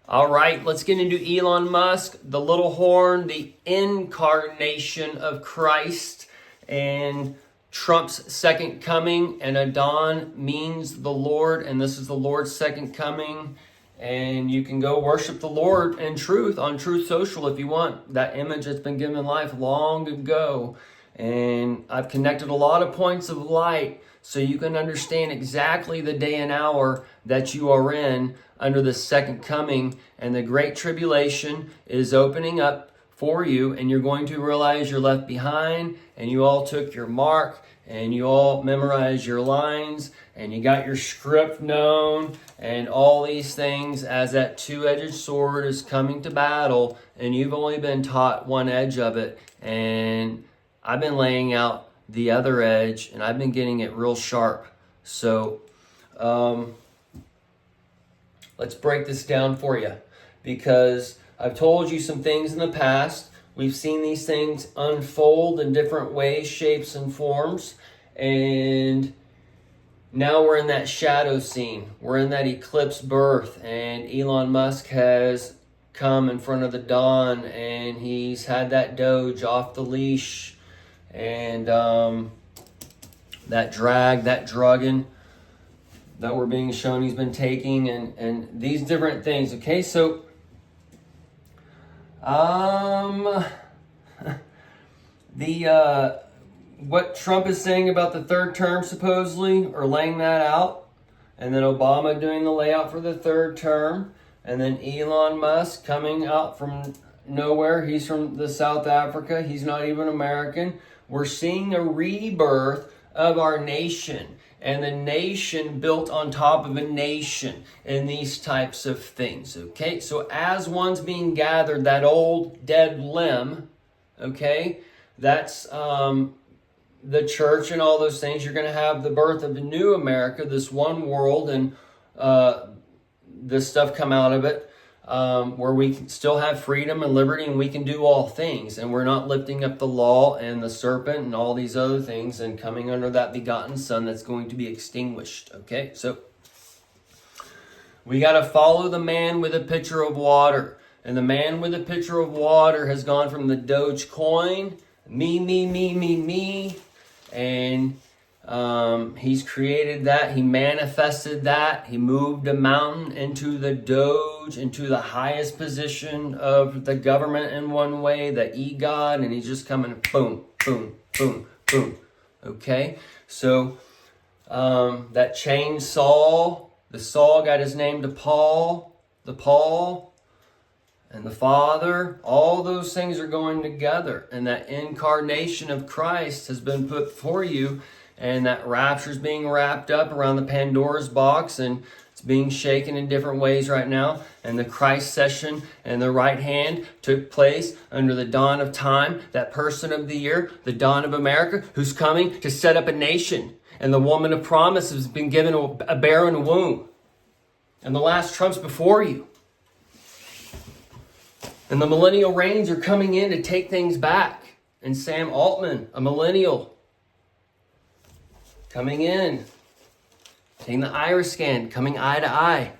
All right, let's get into Elon Musk, the little horn, the incarnation of Christ, and Trump's second coming. And Adon means the Lord, and this is the Lord's second coming. And you can go worship the Lord in truth on Truth Social if you want. That image that's been given life long ago. And I've connected a lot of points of light so you can understand exactly the day and hour that you are in under the second coming. And the great tribulation is opening up for you, and you're going to realize you're left behind, and you all took your mark, and you all memorized your lines, and you got your script known, and all these things as that two-edged sword is coming to battle, and you've only been taught one edge of it, and I've been laying out the other edge, and I've been getting it real sharp. So let's break this down for you, because I've told you some things in the past. We've seen these things unfold in different ways, shapes, and forms. And now we're in that shadow scene. We're in that eclipse birth. And Elon Musk has come in front of the dawn. And he's had that Doge off the leash. And that drugging that we're being shown he's been taking. And these different things. Okay, so what Trump is saying about the third term, supposedly, or laying that out, and then Obama doing the layout for the third term, and then Elon Musk coming out from nowhere. He's from the South Africa. He's not even American. We're seeing a rebirth of our nation, and the nation built on top of a nation, and these types of things, okay? So as one's being gathered, that old dead limb, okay, that's the church and all those things. You're going to have the birth of a new America, this one world, and this stuff come out of it, where we can still have freedom and liberty, and we can do all things, and we're not lifting up the law and the serpent and all these other things and coming under that begotten son that's going to be extinguished. Okay, so we got to follow the man with a pitcher of water, and the man with a pitcher of water has gone from the Doge coin, me, and he's created that. He manifested that. He moved a mountain into the Doge, into the highest position of the government in one way, the EGOD, and he's just coming boom, boom, boom, boom. Okay, so that changed Saul. The Saul got his name to Paul, the Paul, and the Father. All those things are going together, and that incarnation of Christ has been put before you. And that rapture is being wrapped up around the Pandora's box, and it's being shaken in different ways right now. And the Christ session and the right hand took place under the dawn of time, that person of the year, the dawn of America, who's coming to set up a nation. And the woman of promise has been given a barren womb. And the last trumps before you. And the millennial reigns are coming in to take things back. And Sam Altman, a millennial, coming in, taking the iris scan, coming eye to eye.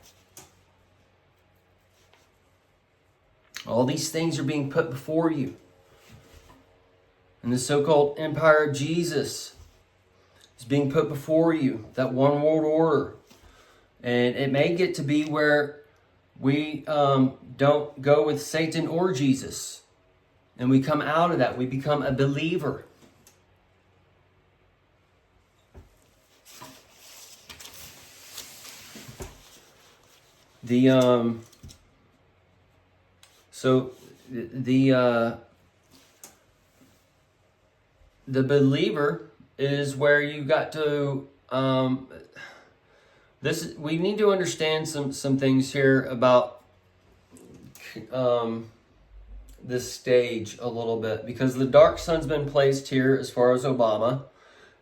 All these things are being put before you. And the so-called empire of Jesus is being put before you, that one world order. And it may get to be where we don't go with Satan or Jesus. And we come out of that. We become a believer. The believer is where you got to we need to understand some things here about this stage a little bit, because the dark sun's been placed here as far as Obama.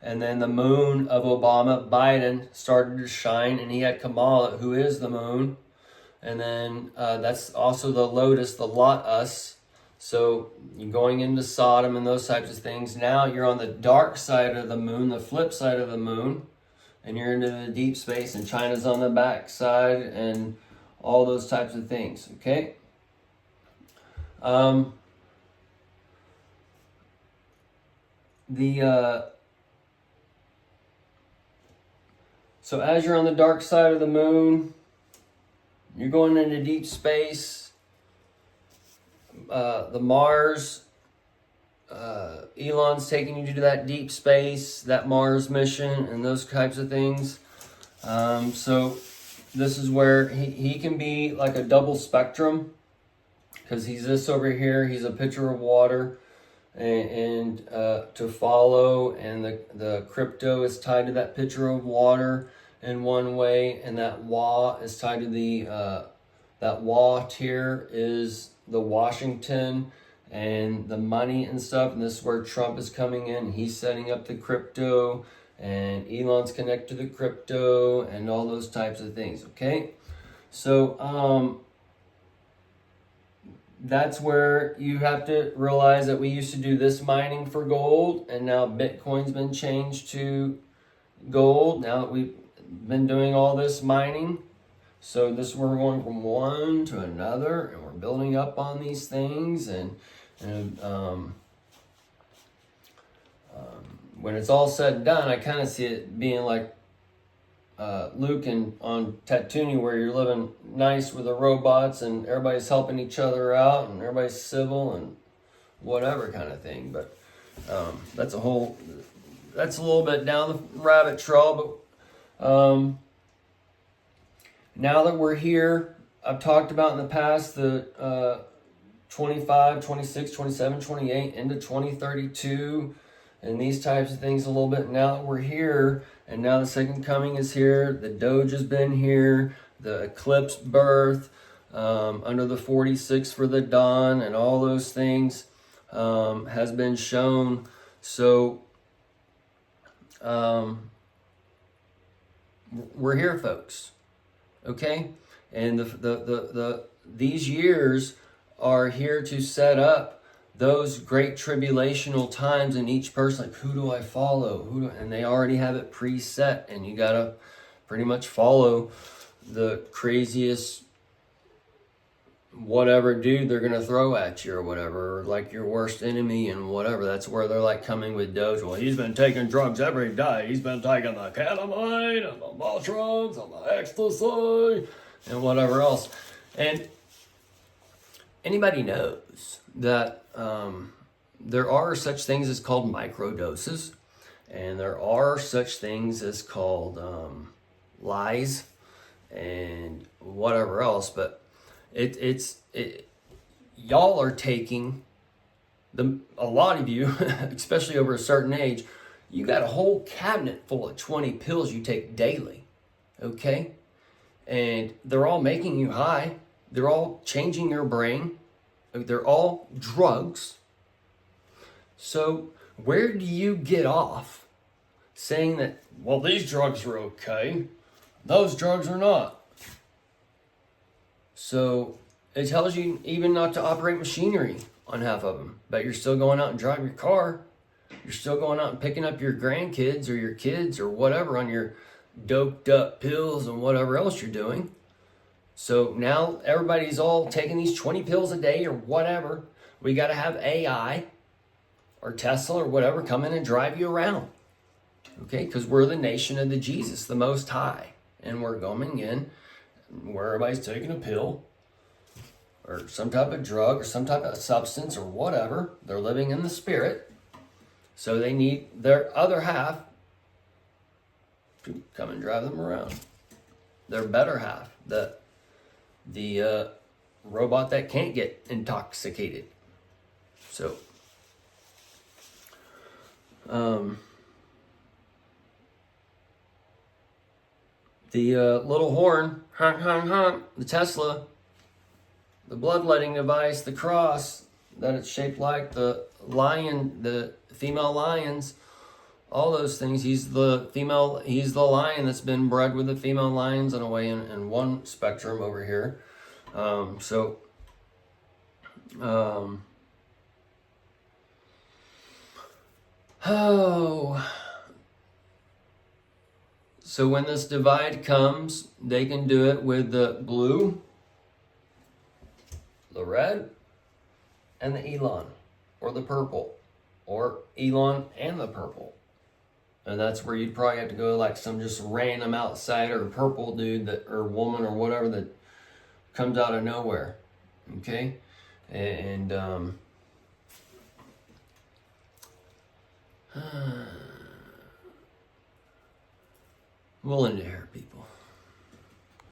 And then the moon of Obama, Biden, started to shine, and he had Kamala, who is the moon. And then that's also the lotus, the lot us. So you're going into Sodom and those types of things. Now you're on the dark side of the moon, the flip side of the moon. And you're into the deep space, and China's on the back side, and all those types of things, okay? So as you're on the dark side of the moon, you're going into deep space. The Mars, Elon's taking you to that deep space, that Mars mission, and those types of things. So this is where he can be like a double spectrum, because he's this over here. He's a pitcher of water, and to follow, and the crypto is tied to that pitcher of water in one way, and that Wa is tied to the that Wa tier is the Washington and the money and stuff, and this is where Trump is coming in. He's setting up the crypto, and Elon's connected to the crypto, and all those types of things, okay? So that's where you have to realize that we used to do this mining for gold, and now Bitcoin's been changed to gold. Now we've been doing all this mining. So this, we're going from one to another, and we're building up on these things, and when it's all said and done, I kind of see it being like Luke on Tatooine, where you're living nice with the robots, and everybody's helping each other out, and everybody's civil and whatever kind of thing. But that's a little bit down the rabbit trail. But now that we're here, I've talked about in the past the 25, 26, 27, 28 into 2032 and these types of things a little bit. Now that we're here, and now the second coming is here, the Doge has been here, the eclipse birth, under the 46 for the dawn, and all those things has been shown. So we're here, folks. Okay, and these years are here to set up those great tribulational times in each person. Like, who do I follow? And they already have it preset, and you gotta pretty much follow the craziest whatever dude they're gonna throw at you, or whatever, or like your worst enemy and whatever. That's where they're like coming with Doge. Well, he's been taking drugs every day. He's been taking the ketamine and the mushrooms and the ecstasy and whatever else. And anybody knows that there are such things as called microdoses, and there are such things as called lies and whatever else. But y'all are taking a lot of you, especially over a certain age, you got a whole cabinet full of 20 pills you take daily, okay? And they're all making you high. They're all changing your brain. They're all drugs. So where do you get off saying that, well, these drugs are okay, those drugs are not? So it tells you even not to operate machinery on half of them, but you're still going out and driving your car. You're still going out and picking up your grandkids or your kids or whatever on your doped up pills and whatever else you're doing. So now everybody's all taking these 20 pills a day or whatever. We got to have AI or Tesla or whatever come in and drive you around. Okay, because we're the nation of the Jesus, the Most High. And we're going in where everybody's taking a pill or some type of drug or some type of substance or whatever. They're living in the spirit. So they need their other half to come and drive them around. Their better half, the robot that can't get intoxicated. So the little horn, honk, honk, honk, the Tesla, the bloodletting device, the cross, that it's shaped like the lion, the female lions, all those things. He's the lion that's been bred with the female lions in a way in one spectrum over here. So when this divide comes, they can do it with the blue the red and the Elon, or the purple, or Elon and the purple. And that's where you'd probably have to go like some just random outsider purple dude that, or woman or whatever, that comes out of nowhere. Okay? And we'll end it here, people.